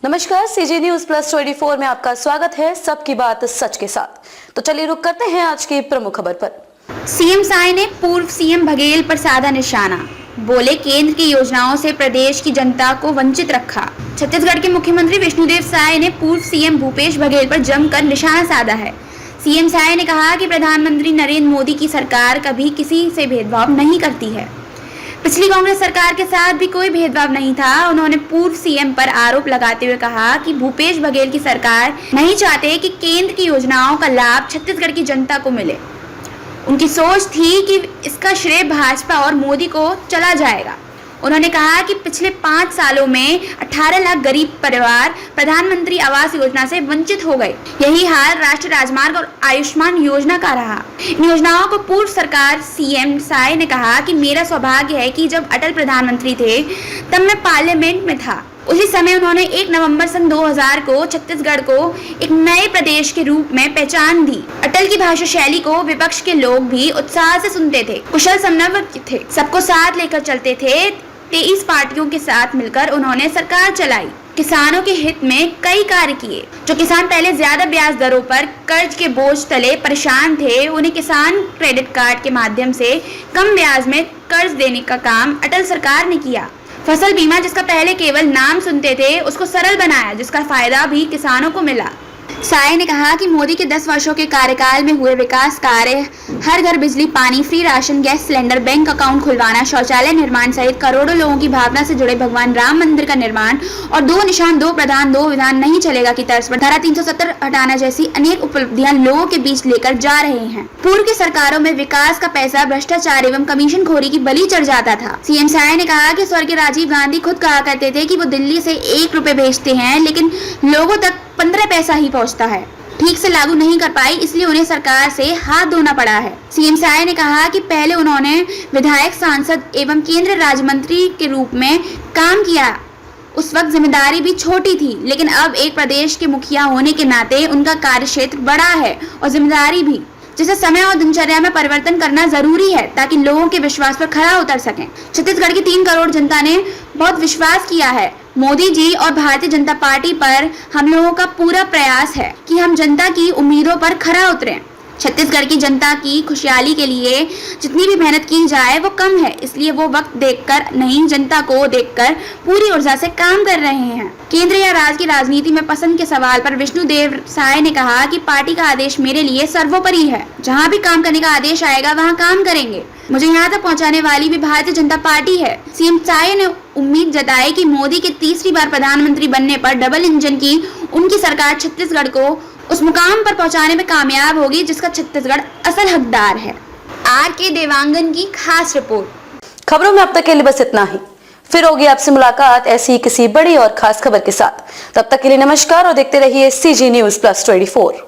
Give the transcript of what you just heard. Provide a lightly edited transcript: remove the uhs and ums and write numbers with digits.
नमस्कार, CG news plus 24 में आपका स्वागत है। सबकी बात सच के साथ। तो चलिए रुक करते हैं आज की प्रमुख खबर पर। सीएम साय ने पूर्व सीएम बघेल पर साधा निशाना, बोले केंद्र की योजनाओं से प्रदेश की जनता को वंचित रखा। छत्तीसगढ़ के मुख्यमंत्री विष्णुदेव साय ने पूर्व सीएम भूपेश बघेल पर जमकर निशाना साधा है। सीएम साय ने कहा कि प्रधानमंत्री नरेंद्र मोदी की सरकार कभी किसी से भेदभाव नहीं करती है। पिछली कांग्रेस सरकार के साथ भी कोई भेदभाव नहीं था। उन्होंने पूर्व सीएम पर आरोप लगाते हुए कहा कि भूपेश बघेल की सरकार नहीं चाहते कि केंद्र की योजनाओं का लाभ छत्तीसगढ़ की जनता को मिले। उनकी सोच थी कि इसका श्रेय भाजपा और मोदी को चला जाएगा। उन्होंने कहा कि पिछले 5 सालों में 18 लाख गरीब परिवार प्रधानमंत्री आवास योजना से वंचित हो गए। यही हाल राष्ट्रीय राजमार्ग और आयुष्मान योजना का रहा। इन योजनाओं को पूर्व सरकार सीएम साय ने कहा कि मेरा सौभाग्य है कि जब अटल प्रधानमंत्री थे तब मैं पार्लियामेंट में था। उसी समय उन्होंने 1 नवंबर सन 2000 को छत्तीसगढ़ को एक नए प्रदेश के रूप में पहचान दी। अटल की भाषा शैली को विपक्ष के लोग भी उत्साह से सुनते थे, कुशल समन्वय थे, सबको साथ लेकर चलते थे। 23 पार्टियों के साथ मिलकर उन्होंने सरकार चलाई। किसानों के हित में कई कार्य किए। जो किसान पहले ज्यादा ब्याज दरों पर कर्ज के बोझ तले परेशान थे, उन्हें किसान क्रेडिट कार्ड के माध्यम से कम ब्याज में कर्ज देने का काम अटल सरकार ने किया। फसल बीमा, जिसका पहले केवल नाम सुनते थे, उसको सरल बनाया, जिसका फायदा भी किसानों को मिला। साय ने कहा कि मोदी के 10 वर्षों के कार्यकाल में हुए विकास कार्य, हर घर बिजली पानी, free ration, gas cylinder, bank account खुलवाना, शौचालय निर्माण सहित करोड़ों लोगों की भावना से जुड़े भगवान राम मंदिर का निर्माण और 2 निशान 2 प्रधान 2 विधान नहीं चलेगा की तर्ज पर धारा 370 हटाना जैसी अनेक उपलब्धियां लोगों के बीच लेकर जा रहे हैं। पूर्व की सरकारों में विकास का पैसा भ्रष्टाचार एवं कमीशन खोरी की बलि चढ़ जाता था। सीएम साय ने कहा कि स्वर्गीय राजीव गांधी खुद कहा करते थे कि वो दिल्ली से 1 रुपए भेजते हैं, लेकिन लोगों तक 15 पैसा ही पहुंचता है। ठीक से लागू नहीं कर पाई, इसलिए उन्हें सरकार से हाथ धोना पड़ा है। सीएम साय ने कहा कि पहले उन्होंने विधायक, सांसद एवं केंद्रीय राज्य मंत्री के रूप में काम किया। उस वक्त जिम्मेदारी भी छोटी थी, लेकिन अब एक प्रदेश के मुखिया होने के नाते उनका कार्यक्षेत्र बड़ा है और जिम्मेदारी भी, जिसे समय और दिनचर्या में परिवर्तन करना जरूरी है ताकि लोगों के विश्वास पर खरा उतर सकें। छत्तीसगढ़ की 3 करोड़ जनता ने बहुत विश्वास किया है। मोदी जी और भारतीय जनता पार्टी पर हम लोगों का पूरा प्रयास है कि हम जनता की उम्मीदों पर खरा उतरें। छत्तीसगढ़ की जनता की खुशहाली के लिए जितनी भी मेहनत की जाए वो कम है, इसलिए वो वक्त देखकर नहीं, जनता को देखकर पूरी ऊर्जा से काम कर रहे हैं। केंद्र या राज्य की राजनीति में पसंद के सवाल पर विष्णुदेव साय ने कहा कि पार्टी का आदेश मेरे लिए सर्वोपरि है। जहां भी काम करने का आदेश आएगा वहां काम करेंगे। मुझे यहाँ तक पहुँचाने वाली भी भारतीय जनता पार्टी है। सीएम साय ने उम्मीद जताई कि मोदी के तीसरी बार प्रधानमंत्री बनने पर डबल इंजन की उनकी सरकार छत्तीसगढ़ को उस मुकाम पर पहुंचाने में कामयाब होगी जिसका छत्तीसगढ़ असल हकदार है। आर.के. देवांगन की खास रिपोर्ट। खबरों में अब तक के लिए बस इतना ही। फिर होगी आपसे मुलाकात ऐसी किसी बड़ी और खास खबर के साथ। तब तक के लिए नमस्कार और देखते रहिए सीजी न्यूज प्लस 24।